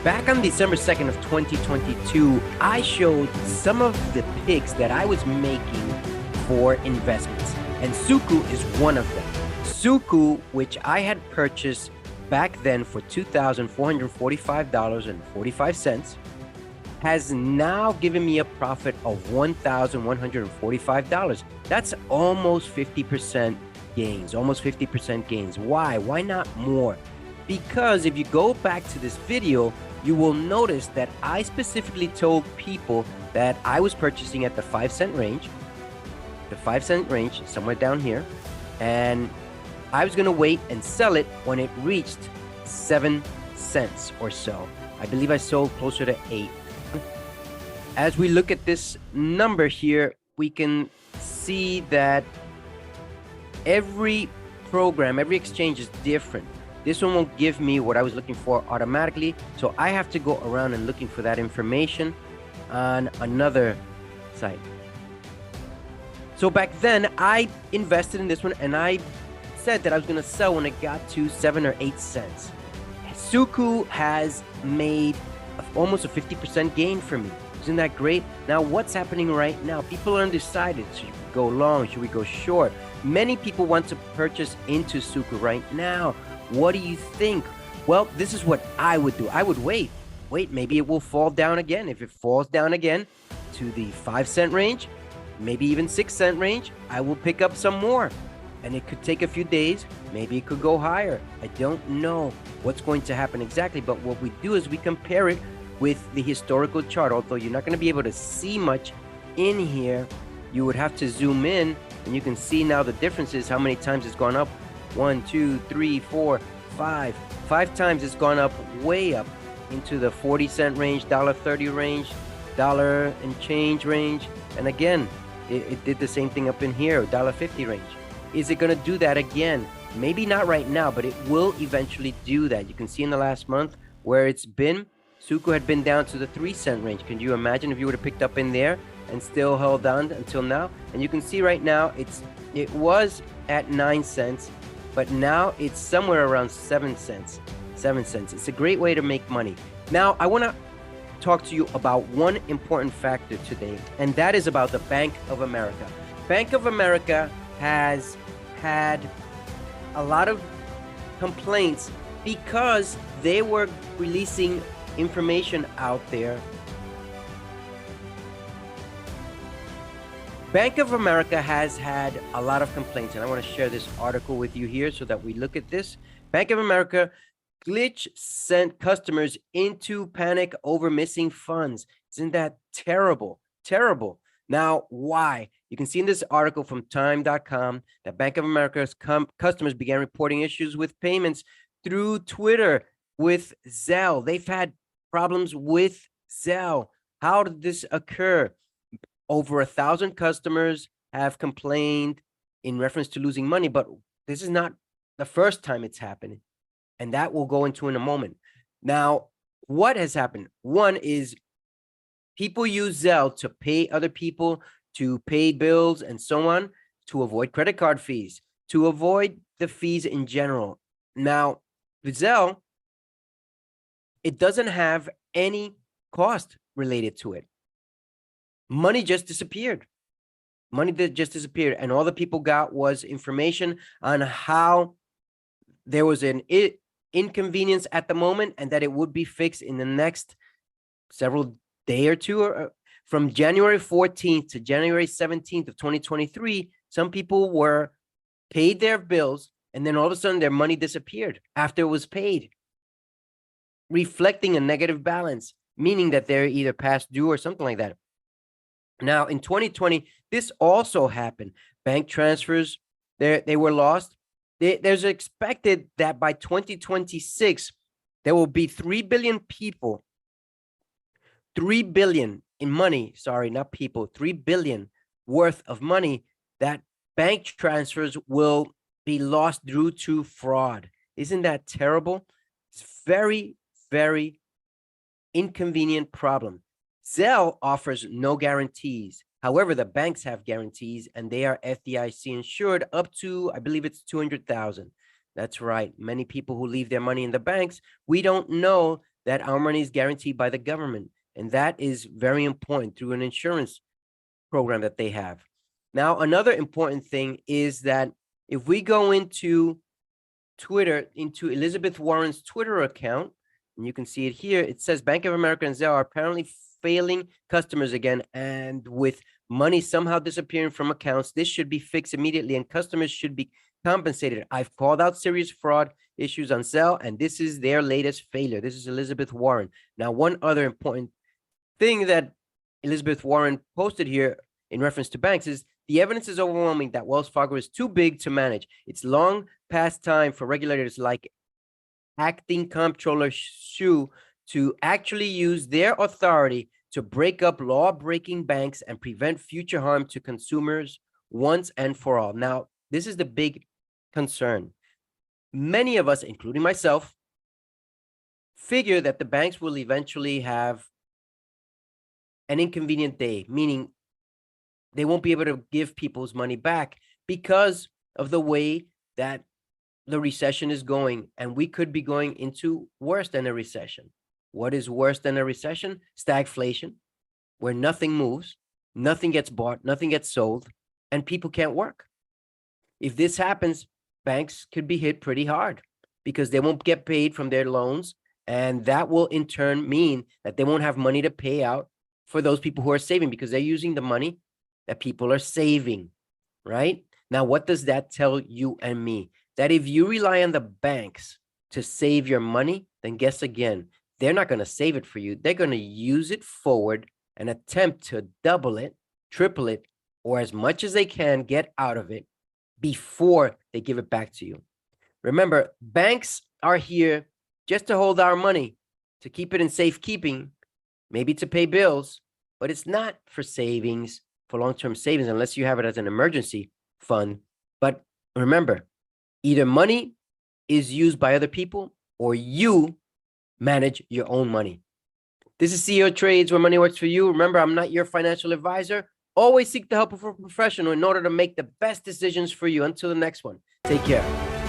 Back on December 2nd of 2022, I showed some of the picks that I was making for investments, and Suku is one of them. Suku, which I had purchased back then for $2,445.45, has now given me a profit of $1,145. That's almost 50% gains, almost 50% gains. Why? Why not more? Because if you go back to this video, you will notice that I specifically told people that I was purchasing at the 5-cent range, somewhere down here, and I was going to wait and sell it when it reached 7 cents or so. I believe I sold closer to 8. As we look at this number here, we can see that every program, every exchange is different. This one won't give me what I was looking for automatically, so I have to go around and looking for that information on another site. So back then, I invested in this one, and I said that I was going to sell when it got to 7 or 8 cents. Suku has made almost a 50% gain for me. Isn't that great? Now, what's happening right now? People are undecided. Should we go long? Should we go short? Many people want to purchase into Suku right now. What do you think? Well, this is what I would do. I would wait. Maybe it will fall down again. If it falls down again to the 5-cent range, maybe even 6-cent range, I will pick up some more. And it could take a few days. Maybe it could go higher. I don't know what's going to happen exactly, but what we do is we compare it with the historical chart. Although you're not going to be able to see much in here, you would have to zoom in, and you can see now the differences, how many times it's gone up. 1, 2, 3, 4, 5. 5 times it's gone up, way up into the 40-cent range, $1.30 range, dollar and change range. And again, it did the same thing up in here, $1.50 range. Is it going to do that again? Maybe not right now, but it will eventually do that. You can see in the last month where it's been. Suku had been down to the 3-cent range. Can you imagine if you would have picked up in there and still held on until now? And you can see right now it was at 9 cents. But now it's somewhere around 7 cents. 7 cents. It's a great way to make money. Now, I want to talk to you about one important factor today, and that is about the Bank of America. Bank of America has had a lot of complaints because they were releasing information out there. Bank of America has had a lot of complaints, and I want to share this article with you here so that we look at this. Bank of America glitch sent customers into panic over missing funds. Isn't that terrible? Terrible. Now, why? You can see in this article from time.com that Bank of America's customers began reporting issues with payments through Twitter with Zelle. They've had problems with Zelle. How did this occur? Over 1,000 customers have complained in reference to losing money, but this is not the first time it's happening, and that we'll go into in a moment. Now, what has happened? One is people use Zelle to pay other people, to pay bills and so on, to avoid credit card fees, to avoid the fees in general. Now, with Zelle, it doesn't have any cost related to it. Money just disappeared. Money that just disappeared. And all the people got was information on how there was an inconvenience at the moment and that it would be fixed in the next several day or two. From January 14th to January 17th of 2023, some people were paid their bills, and then all of a sudden their money disappeared after it was paid, reflecting a negative balance, meaning that they're either past due or something like that. Now, in 2020, this also happened. Bank transfers, they were lost. There's expected that by 2026, there will be 3 billion people, 3 billion in money, sorry, not people, 3 billion worth of money that bank transfers will be lost due to fraud. Isn't that terrible? It's very, very inconvenient problem. Zelle offers no guarantees. However, the banks have guarantees, and they are FDIC insured up to, I believe it's 200,000. That's right. Many people who leave their money in the banks, we don't know that our money is guaranteed by the government. And that is very important through an insurance program that they have. Now, another important thing is that if we go into Twitter, into Elizabeth Warren's Twitter account, and you can see it here, it says Bank of America and Zelle are apparently failing customers again, and with money somehow disappearing from accounts, this should be fixed immediately and customers should be compensated. I've called out serious fraud issues on Zelle, and this is their latest failure. This is Elizabeth Warren. Now, one other important thing that Elizabeth Warren posted here in reference to banks is the evidence is overwhelming that Wells Fargo is too big to manage. It's long past time for regulators like acting comptroller Xu to actually use their authority to break up law-breaking banks and prevent future harm to consumers once and for all. Now, this is the big concern. Many of us, including myself, figure that the banks will eventually have an inconvenient day, meaning they won't be able to give people's money back because of the way that the recession is going, and we could be going into worse than a recession. What is worse than a recession? Stagflation, where nothing moves, nothing gets bought, nothing gets sold, and people can't work. If this happens, banks could be hit pretty hard because they won't get paid from their loans, and that will in turn mean that they won't have money to pay out for those people who are saving because they're using the money that people are saving, right? Now, what does that tell you and me? That if you rely on the banks to save your money, then guess again, they're not going to save it for you. They're going to use it forward and attempt to double it, triple it, or as much as they can get out of it before they give it back to you. Remember, banks are here just to hold our money, to keep it in safekeeping, maybe to pay bills, but it's not for savings, for long-term savings, unless you have it as an emergency fund. But remember, either money is used by other people or you manage your own money. This is CeoTrades, where money works for you. Remember, I'm not your financial advisor. Always seek the help of a professional in order to make the best decisions for you. Until the next one, take care.